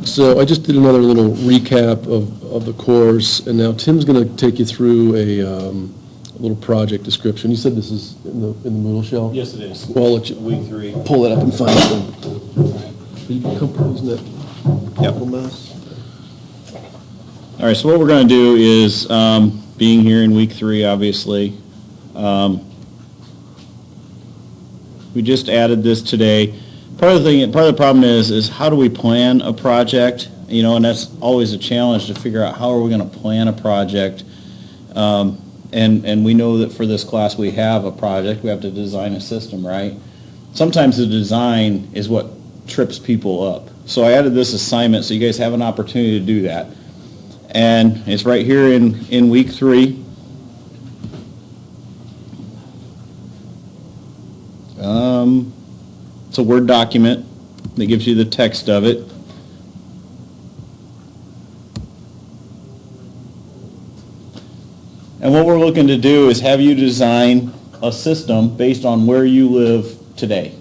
So I just did another little recap of the course, and now Tim's going to take you through a little project description. You said this is in the Moodle shell? Yes, it is. Well, I'll let you Week 3. pull that up and find it. You can come using that little mouse. All right, so what we're going to do is, being here in week 3, obviously, we just added this today. Part of the problem is how do we plan a project? You know, and that's always a challenge to figure out how are we going to plan a project. And we know that for this class we have a project. We have to design a system, right? Sometimes the design is what trips people up. So I added this assignment so you guys have an opportunity to do that. And it's right here in week 3. It's a Word document that gives you the text of it. And what we're looking to do is have you design a system based on where you live today.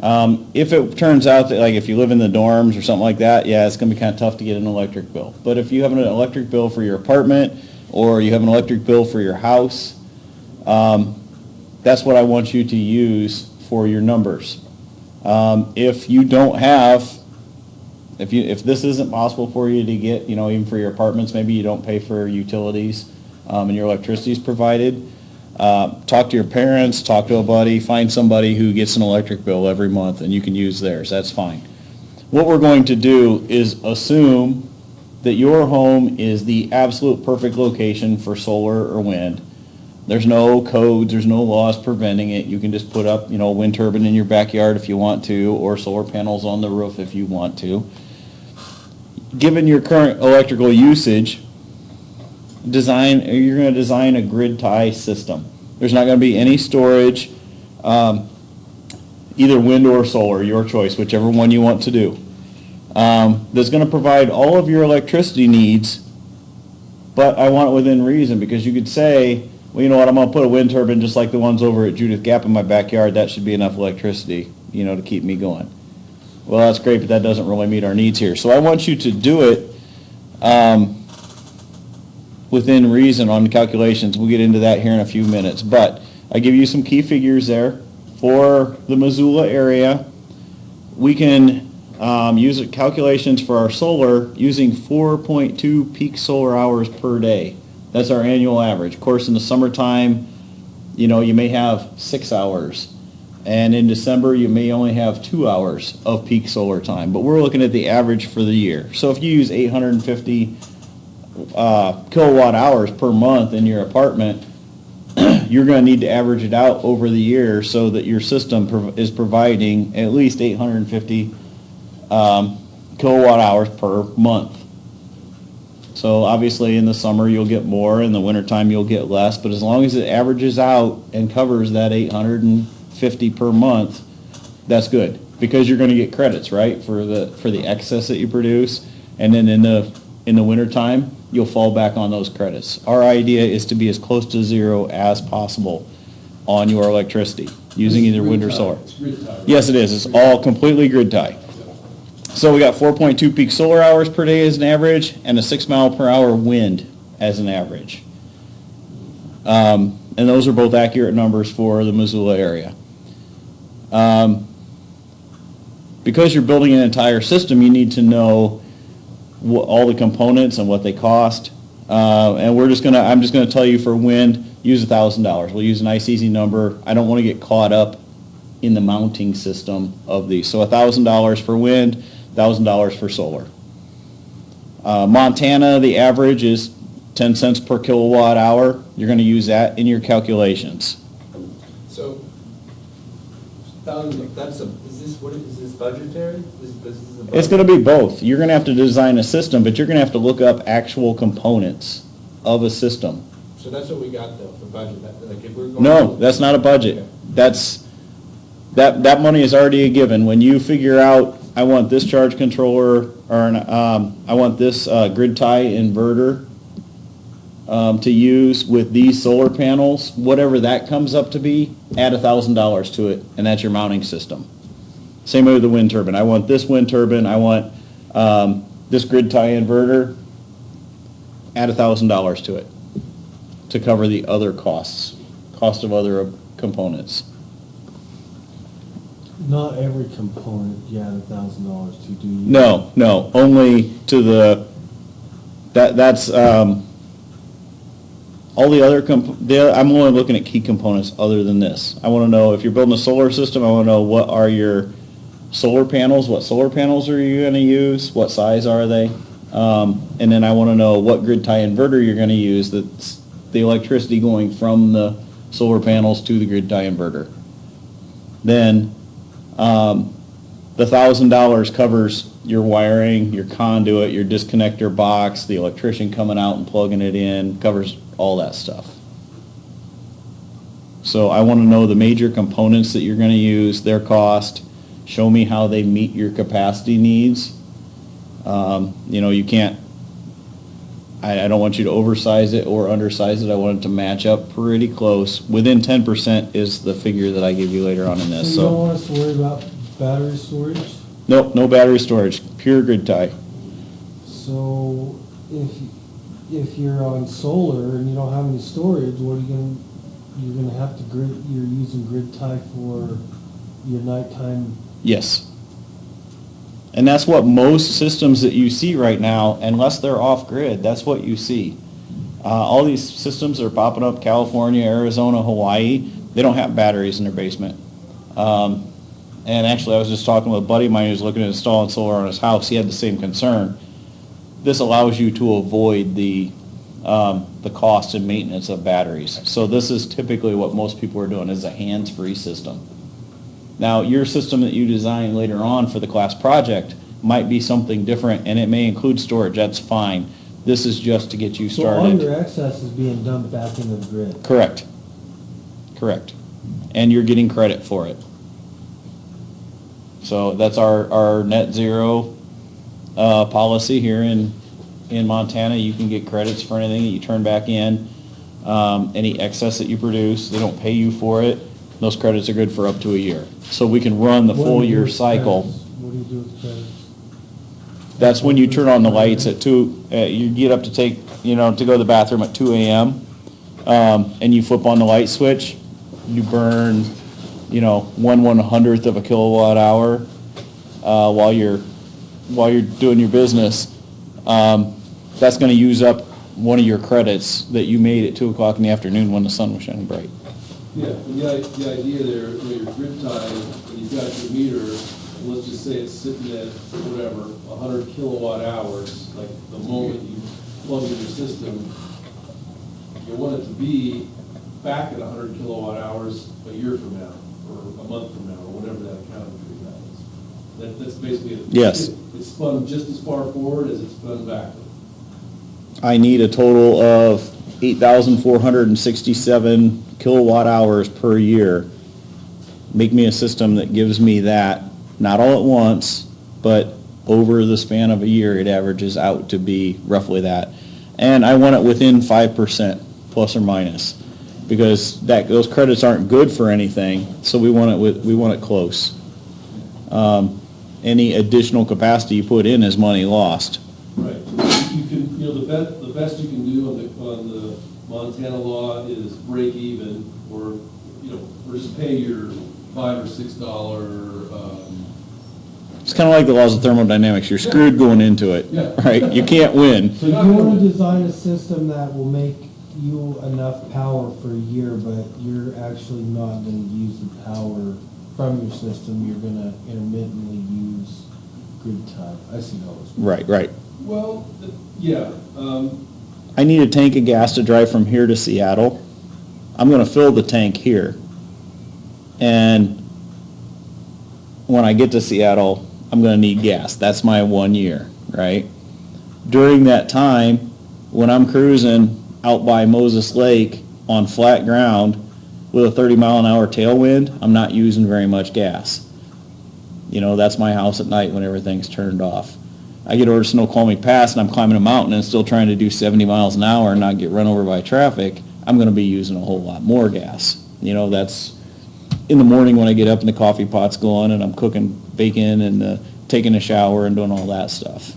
If it turns out that, like, if you live in the dorms or something like that, yeah, it's going to be kind of tough to get an electric bill. But if you have an electric bill for your apartment or you have an electric bill for your house, that's what I want you to use for your numbers. If you don't have, if this isn't possible for you to get, you know, even for your apartments, maybe you don't pay for utilities and your electricity is provided, talk to your parents, talk to a buddy, find somebody who gets an electric bill every month and you can use theirs. That's fine. What we're going to do is assume that your home is the absolute perfect location for solar or wind. There's no codes, there's no laws preventing it. You can just put up, you know, a wind turbine in your backyard if you want to, or solar panels on the roof if you want to. Given your current electrical usage, you're going to design a grid tie system. There's not going to be any storage, either wind or solar, your choice, whichever one you want to do. That's going to provide all of your electricity needs, but I want it within reason, because you could say, well, you know what, I'm going to put a wind turbine just like the ones over at Judith Gap in my backyard. That should be enough electricity, you know, to keep me going. Well, that's great, but that doesn't really meet our needs here. So I want you to do it within reason on the calculations. We'll get into that here in a few minutes. But I give you some key figures there. For the Missoula area, we can use calculations for our solar using 4.2 peak solar hours per day. That's our annual average. Of course, in the summertime, you know, you may have 6 hours. And in December, you may only have 2 hours of peak solar time. But we're looking at the average for the year. So if you use 850 kilowatt hours per month in your apartment, you're going to need to average it out over the year so that your system is providing at least 850 kilowatt hours per month. So obviously in the summer you'll get more, in the wintertime you'll get less, but as long as it averages out and covers that 850 per month, that's good, because you're going to get credits, right, for the excess that you produce, and then in the wintertime you'll fall back on those credits. Our idea is to be as close to zero as possible on your electricity using either wind or solar. Yes, it is. It's all completely grid tie. So we got 4.2 peak solar hours per day as an average and a 6 mile per hour wind as an average. And those are both accurate numbers for the Missoula area. Because you're building an entire system, you need to know all the components and what they cost. And I'm just going to tell you for wind, use $1,000. We'll use a nice easy number. I don't want to get caught up in the mounting system of these. So $1,000 for wind, $1,000 for solar. Montana, the average is 10 cents per kilowatt hour. You're going to use that in your calculations. So, is this budgetary? It's going to be both. You're going to have to design a system, but you're going to have to look up actual components of a system. So that's what we got though for budget. Like if we're going No, that's not a budget. Okay. That money is already a given. When you figure out, I want this charge controller, or I want this grid tie inverter to use with these solar panels, whatever that comes up to be, add $1,000 to it, and that's your mounting system. Same way with the wind turbine. I want this wind turbine. I want This grid tie inverter, add $1,000 to it to cover the other cost of other components. Not every component you add $1,000 to, do you? No, only to that's, all the other I'm only looking at key components other than this. I want to know, if you're building a solar system, I want to know what are your solar panels, what solar panels are you going to use, what size are they? And then I want to know what grid tie inverter you're going to use, that's the electricity going from the solar panels to the grid tie inverter. Then the $1,000 covers your wiring, your conduit, your disconnector box, the electrician coming out and plugging it in, covers all that stuff. So I want to know the major components that you're going to use, their cost, show me how they meet your capacity needs. You can't, I don't want you to oversize it or undersize it. I want it to match up pretty close. Within 10% is the figure that I give you later on in this. So you don't want us to worry about battery storage? Nope, no battery storage, pure grid tie. So if you're on solar and you don't have any storage, what are you're gonna have to you're using grid tie for your nighttime? Yes. And that's what most systems that you see right now, unless they're off-grid, that's what you see. All these systems are popping up, California, Arizona, Hawaii, they don't have batteries in their basement. And actually, I was just talking with a buddy of mine who's looking at installing solar on his house. He had the same concern. This allows you to avoid the cost and maintenance of batteries. So this is typically what most people are doing, is a hands-free system. Now, your system that you design later on for the class project might be something different, and it may include storage. That's fine. This is just to get you So all started. your excess is being dumped back into the grid? Correct. And you're getting credit for it. So that's our net zero policy here in Montana. You can get credits for anything that you turn back in. Any excess that you produce, they don't pay you for it. Those credits are good for up to a year. So we can run the What do full you do year with cycle. credits? What do you do with credits? That's when you turn on the lights at 2, you get up to to go to the bathroom at 2 a.m. And you flip on the light switch, you burn, 1/100th of a kilowatt hour while you're doing your business. That's going to use up one of your credits that you made at 2 o'clock in the afternoon when the sun was shining bright. Yeah, and the idea there, your grid tie, when you've got your meter, and let's just say it's sitting at, whatever, 100 kilowatt hours, like the moment you plug in your system, you want it to be back at 100 kilowatt hours a year from now, or a month from now, or whatever that accounting period is. That's basically it. Yes. It's spun just as far forward as it's spun backward. I need a total of 8,467 kilowatt hours per year. Make me a system that gives me that, not all at once, but over the span of a year, it averages out to be roughly that. And I want it within 5%, plus or minus, because those credits aren't good for anything, so we want it close. Any additional capacity you put in is money lost. Right. You can, the best you can do on the Montana law is break even, or just pay your $5 or $6. It's kind of like the laws of thermodynamics. You're screwed going into it, Yeah. right? You can't win. So you want to design a system that will make you enough power for a year, but you're actually not going to use the power from your system. You're going to intermittently use grid tie. I see how it's. Right. Well, yeah. I need a tank of gas to drive from here to Seattle. I'm going to fill the tank here. And when I get to Seattle, I'm going to need gas. That's my 1 year, right? During that time, when I'm cruising out by Moses Lake on flat ground with a 30-mile-an-hour tailwind, I'm not using very much gas. That's my house at night when everything's turned off. I get over to Snoqualmie Pass and I'm climbing a mountain and still trying to do 70 miles an hour and not get run over by traffic, I'm going to be using a whole lot more gas. That's in the morning when I get up and the coffee pot's going and I'm cooking bacon and the taking a shower and doing all that stuff.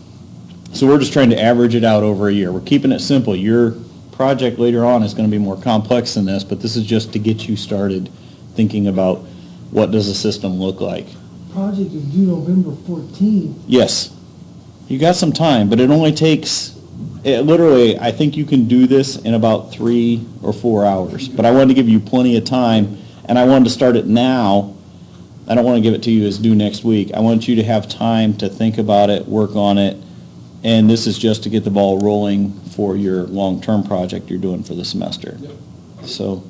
So we're just trying to average it out over a year. We're keeping it simple. Your project later on is going to be more complex than this, but this is just to get you started thinking about what does a system look like. Project is due November 14th. Yes, you got some time, but it only takes, literally, I think you can do this in about 3 or 4 hours. But I wanted to give you plenty of time, and I wanted to start it now. I don't want to give it to you as due next week. I want you to have time to think about it, work on it, and this is just to get the ball rolling for your long-term project you're doing for the semester. So,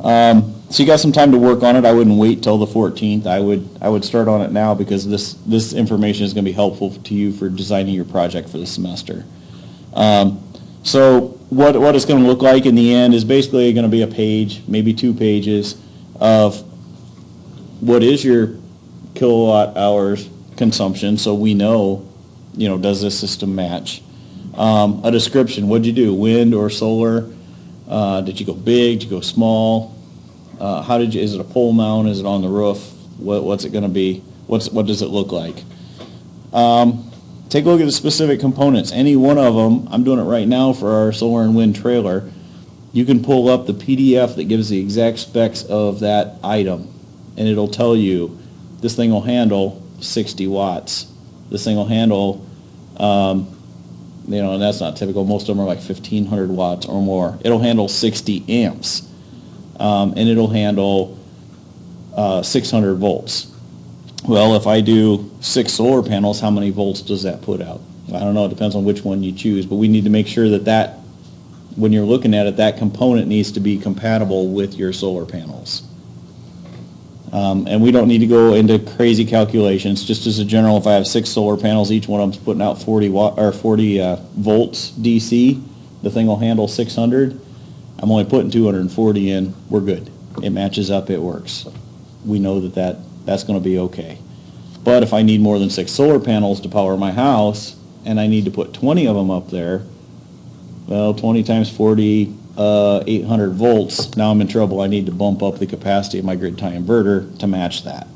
so you got some time to work on it. I wouldn't wait till the 14th. I would start on it now because this information is going to be helpful to you for designing your project for the semester. So what it's going to look like in the end is basically going to be a page, maybe 2 pages of what is your kilowatt hours consumption, so we know, does this system match? A description, what'd you do, wind or solar? Did you go big, did you go small? Is it a pole mount, is it on the roof? What's it gonna be? What does it look like? Take a look at the specific components. Any one of them, I'm doing it right now for our solar and wind trailer. You can pull up the PDF that gives the exact specs of that item, and it'll tell you, this thing will handle 60 watts. This thing will handle, and that's not typical. Most of them are like 1,500 watts or more. It'll handle 60 amps, and it'll handle 600 volts. Well, if I do 6 solar panels, how many volts does that put out? I don't know. It depends on which one you choose, but we need to make sure that when you're looking at it, that component needs to be compatible with your solar panels. And we don't need to go into crazy calculations. Just as a general, if I have 6 solar panels, each one of them's putting out 40 volts DC, the thing will handle 600. I'm only putting 240 in. We're good. It matches up. It works. We know that's going to be okay. But if I need more than 6 solar panels to power my house, and I need to put 20 of them up there, well, 20 times 40, 800 volts. Now I'm in trouble. I need to bump up the capacity of my grid tie inverter to match that.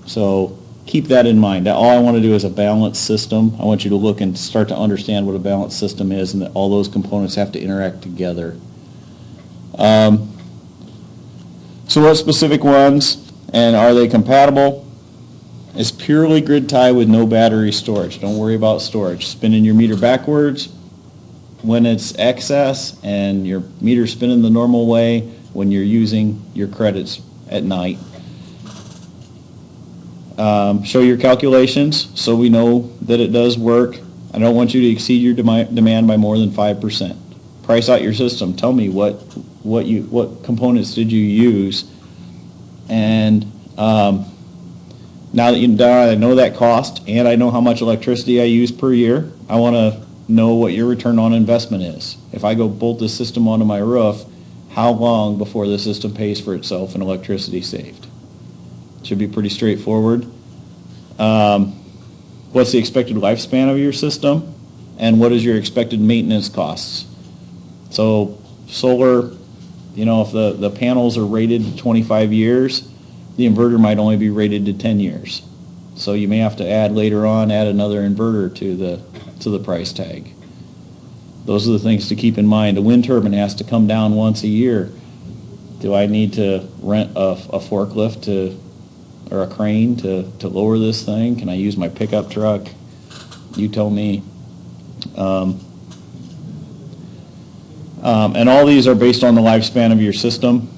So keep that in mind. All I want to do is a balanced system. I want you to look and start to understand what a balanced system is, and that all those components have to interact together. So what specific ones, and are they compatible? It's purely grid tie with no battery storage. Don't worry about storage. Spinning your meter backwards when it's excess, and your meter spinning the normal way when you're using your credits at night. Show your calculations so we know that it does work. I don't want you to exceed your demand by more than 5%. Price out your system. Tell me what components did you use, and now that I know that cost and I know how much electricity I use per year, I want to know what your return on investment is. If I go bolt this system onto my roof, how long before the system pays for itself in electricity saved? Should be pretty straightforward. What's the expected lifespan of your system, and what is your expected maintenance costs? So solar, if the panels are rated to 25 years, the inverter might only be rated to 10 years. So you may have to add another inverter to the price tag. Those are the things to keep in mind. A wind turbine has to come down once a year. Do I need to rent a forklift or a crane to lower this thing? Can I use my pickup truck? You tell me. And all these are based on the lifespan of your system.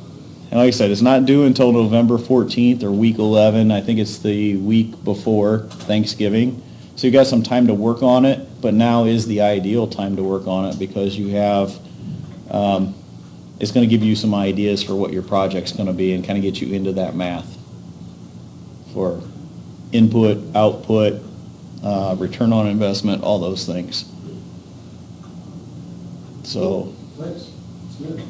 And like I said, it's not due until November 14th or week 11. I think it's the week before Thanksgiving. So you got some time to work on it, but now is the ideal time to work on it because you have, it's going to give you some ideas for what your project's going to be and kind of get you into that math for input, output, return on investment, all those things. So. Thanks. It's good.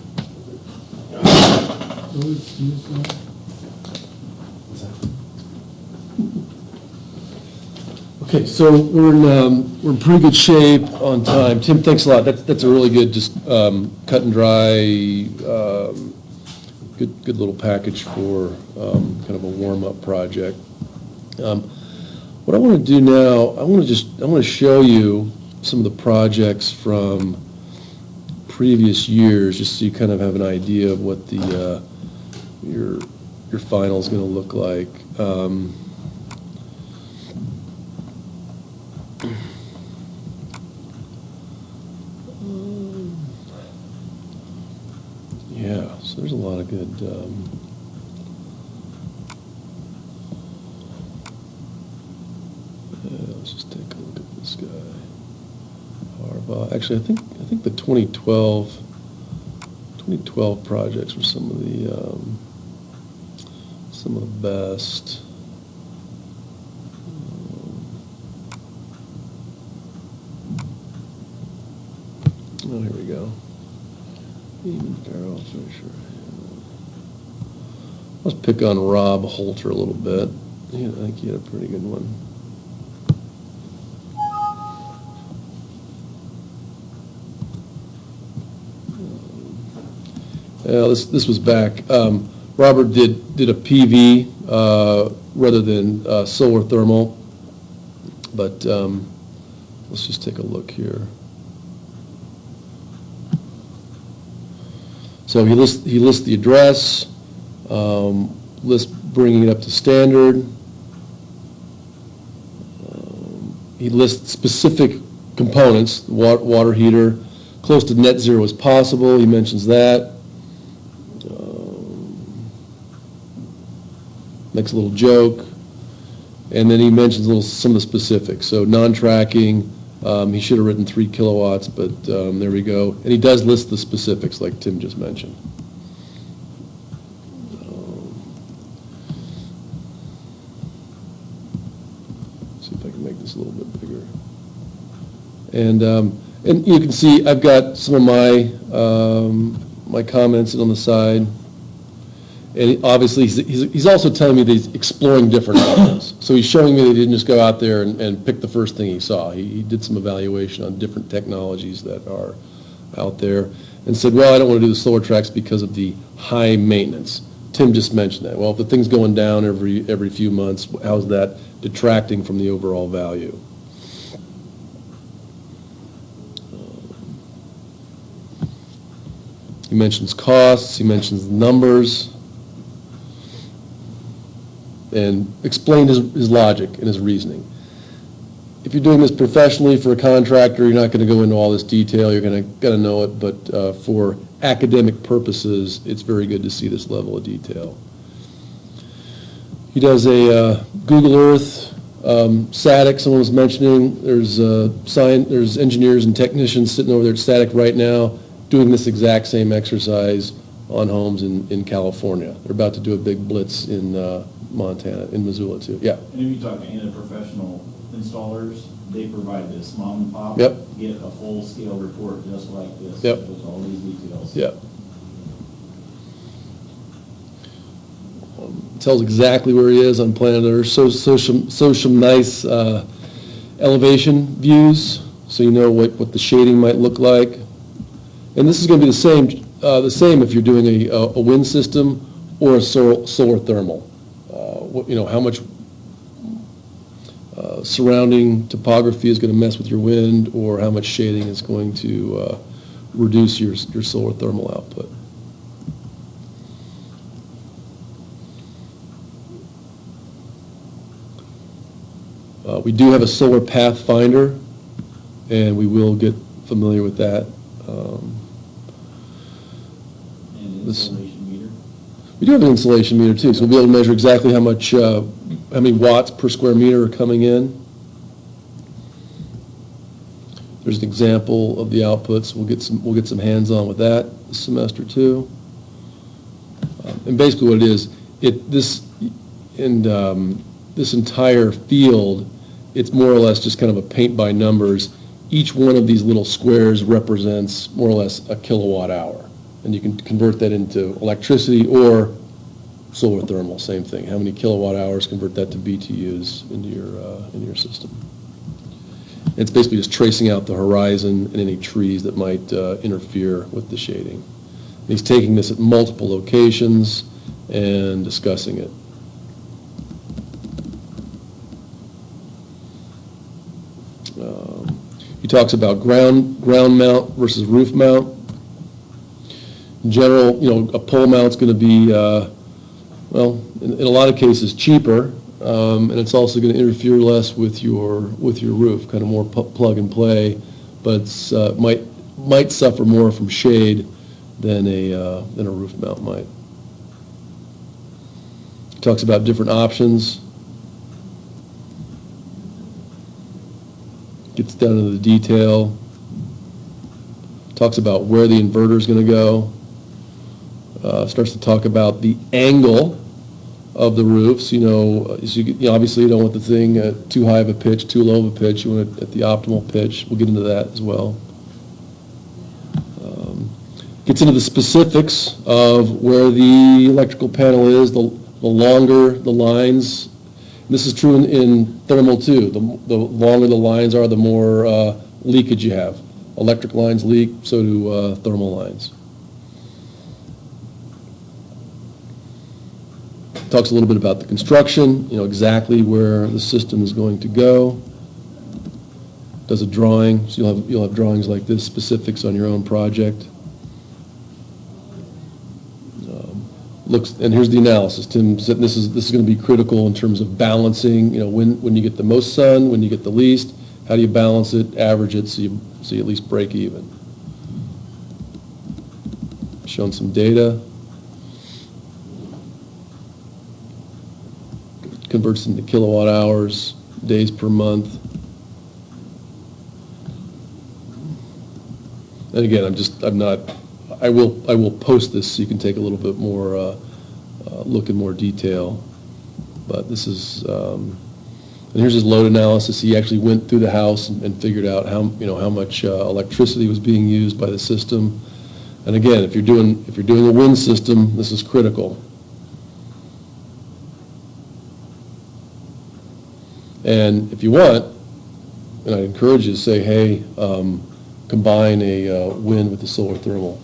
Okay, so we're in pretty good shape on time. Tim, thanks a lot. That's a really good, just cut and dry, good little package for kind of a warm-up project. What I want to do now, I want to show you some of the projects from previous years, just so you kind of have an idea of what the, your final is going to look like. Yeah, so there's a lot of good, let's just take a look at this guy. Harbaugh. Actually, I think the 2012 projects were some of the best. Oh, here we go. Even Farrell, pretty sure. Let's pick on Rob Holter a little bit. I think he had a pretty good one. Yeah, this was back. Robert did a PV rather than solar thermal, but let's just take a look here. So he lists the address, lists bringing it up to standard. He lists specific components, water heater, close to net zero as possible. He mentions that. Makes a little joke, and then he mentions some of the specifics. So non-tracking, he should have written 3 kilowatts, but there we go. And he does list the specifics, like Tim just mentioned. See if I can make this a little bit bigger. And you can see I've got some of my my comments on the side. And obviously, he's also telling me that he's exploring different options. So he's showing me that he didn't just go out there and pick the first thing he saw. He did some evaluation on different technologies that are out there and said, well, I don't want to do the solar tracks because of the high maintenance. Tim just mentioned that. Well, if the thing's going down every few months, how's that detracting from the overall value? He mentions costs, he mentions numbers, and explained his logic and his reasoning. If you're doing this professionally for a contractor, you're not going to go into all this detail, you're going to know it, but for academic purposes, it's very good to see this level of detail. He does a Google Earth, SATIC, someone was mentioning, there's engineers and technicians sitting over there at SATIC right now doing this exact same exercise on homes in California. They're about to do a big blitz in Montana, in Missoula too. Yeah. And if you talk to any of the professional installers, they provide this mom and pop. Yep. Get a full scale report just like this. Yep. With all these details. Yeah. Tells exactly where he is on planet Earth. So some nice elevation views, so you know what the shading might look like. And this is going to be the same if you're doing a wind system or a solar thermal. How much surrounding topography is going to mess with your wind, or how much shading is going to reduce your solar thermal output. We do have a solar pathfinder, and we will get familiar with that. And installation meter. We do have an insulation meter too, so we'll be able to measure exactly how many watts per square meter are coming in. There's an example of the outputs. We'll get some hands-on with that this semester too. And basically, what it is, this entire field, it's more or less just kind of a paint by numbers. Each one of these little squares represents more or less a kilowatt hour. And you can convert that into electricity or solar thermal, same thing. How many kilowatt hours, convert that to BTUs into your system. And it's basically just tracing out the horizon and any trees that might interfere with the shading. And he's taking this at multiple locations and discussing it. He talks about ground mount versus roof mount. In general, a pole mount's going to be, well, in a lot of cases cheaper, and it's also going to interfere less with your roof, kind of more plug and play, but it's, might suffer more from shade than a roof mount might. He talks about different options. Gets down into the detail. Talks about where the inverter is going to go. Starts to talk about the angle of the roofs. Obviously you don't want the thing at too high of a pitch, too low of a pitch. You want it at the optimal pitch. We'll get into that as well. Gets into the specifics of where the electrical panel is, the longer the lines. This is true in thermal too. The longer the lines are, the more leakage you have. Electric lines leak, so do thermal lines. Talks a little bit about the construction, exactly where the system is going to go. Does a drawing, so you'll have drawings like this, specifics on your own project. And here's the analysis. Tim said this is going to be critical in terms of balancing. When you get the most sun, when you get the least, how do you balance it, average it, so you at least break even. Shown some data. Converts into kilowatt hours, days per month. And again, I will post this so you can take a little bit more look in more detail. But this is, and here's his load analysis. He actually went through the house and figured out how much electricity was being used by the system. And again, if you're doing a wind system, this is critical. And if you want, and I encourage you to say, hey, combine a wind with the solar thermal.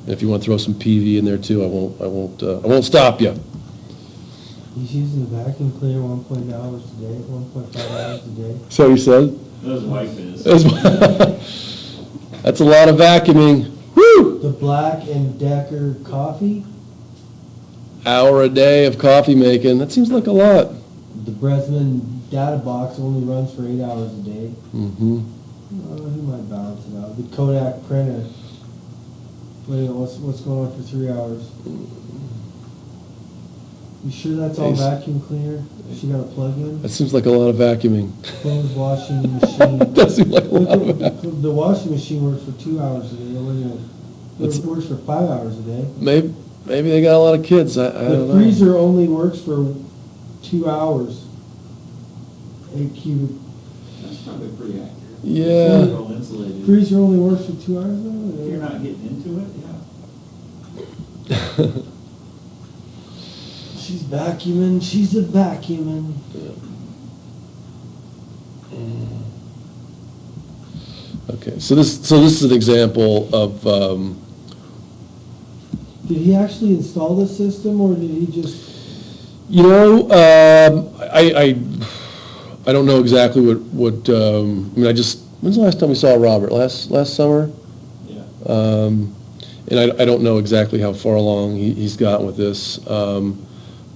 And if you want to throw some PV in there too, I won't stop you. He's using the vacuum cleaner 1.5 hours a day, 1.5 hours a day. So you said? His wife is. That's a lot of vacuuming. Woo! The Black and Decker coffee, Hour a day of coffee making. That seems like a lot. the Bresman data box only runs for 8 hours a day. Mm-hmm. He might balance it out. The Kodak printer, what's going on for 3 hours? You sure that's all vacuum cleaner? She got a plug-in? That seems like a lot of vacuuming. Clothes washing machine. That does seem like a lot of vacuuming. The washing machine works for 2 hours a day. It works for 5 hours a day. Maybe they got a lot of kids. I don't know. The freezer only works for 2 hours. 8 cubic. That's probably pretty accurate. Yeah. Well insulated. Freezer only works for 2 hours though? If you're not getting into it, yeah. She's vacuuming, she's a vacuuming. Okay, so this is an example of, Did he actually install the system or did he just, I don't know exactly what when's the last time we saw Robert? Last summer? Yeah. And I don't know exactly how far along he's gotten with this.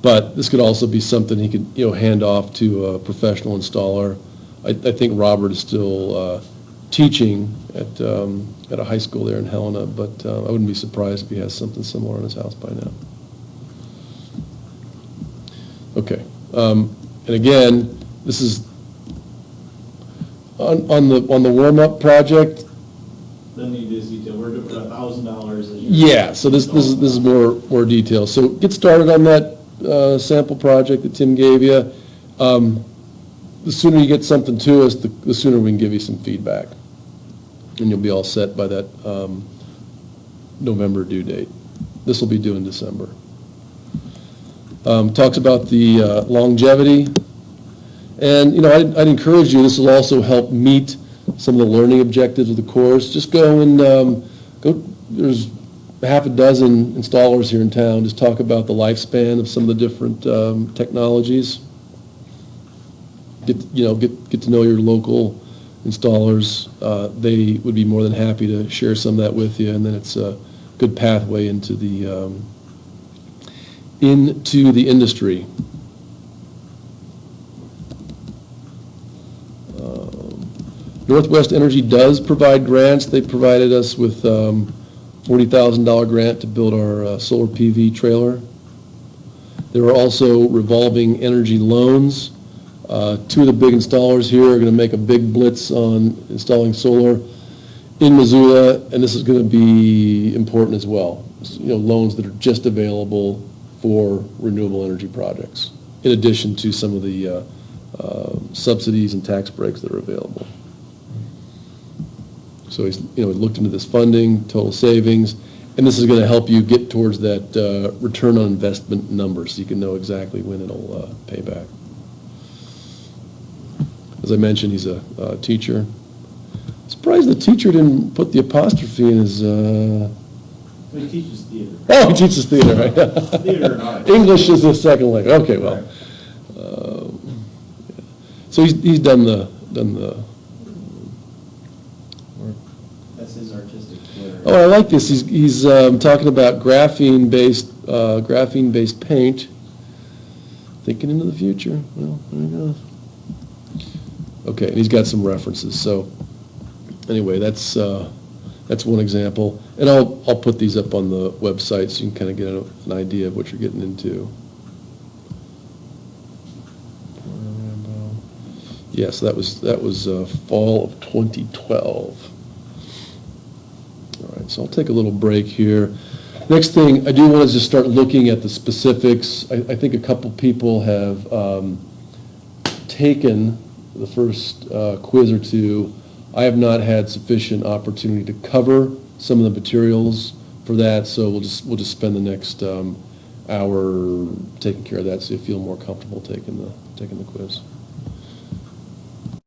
But this could also be something he could, hand off to a professional installer. I think Robert is still teaching at a high school there in Helena, but I wouldn't be surprised if he has something similar in his house by now. Okay, and again, this is on the warm-up project. Then you do detail, we're doing $1,000. Yeah, so this is more detail. So get started on that sample project that Tim gave you. The sooner you get something to us, the sooner we can give you some feedback. And you'll be all set by that November due date. This will be due in December. Talks about the longevity. And, I'd encourage you, this will also help meet some of the learning objectives of the course. Just go and there's half a dozen installers here in town. Just talk about the lifespan of some of the different technologies. Get to know your local installers, they would be more than happy to share some of that with you, and then it's a good pathway into the industry. Northwest Energy does provide grants. They provided us with $40,000 grant to build our solar PV trailer. There are also revolving energy loans. Two of the big installers here are going to make a big blitz on installing solar in Missoula, and this is going to be important as well. Loans that are just available for renewable energy projects, in addition to some of the subsidies and tax breaks that are available. So he's looked into this funding, total savings, and this is going to help you get towards that return on investment number, so you can know exactly when it'll pay back. As I mentioned, he's a teacher. Surprised the teacher didn't put the apostrophe in his. He teaches theater. Oh, he teaches theater, right? Theater and art. English is his second language. Okay, well. So he's done the. That's his artistic theater. Oh, I like this. He's talking about graphene-based paint. Thinking into the future. Well, there he goes. Okay, and he's got some references. So anyway, that's one example. And I'll put these up on the website so you can kind of get an idea of what you're getting into. Yes, that was fall of 2012. All right, so I'll take a little break here. Next thing I do want to just start looking at the specifics. I think a couple people have taken the first quiz or two. I have not had sufficient opportunity to cover some of the materials for that, so we'll just spend the next hour taking care of that, so you feel more comfortable taking the quiz.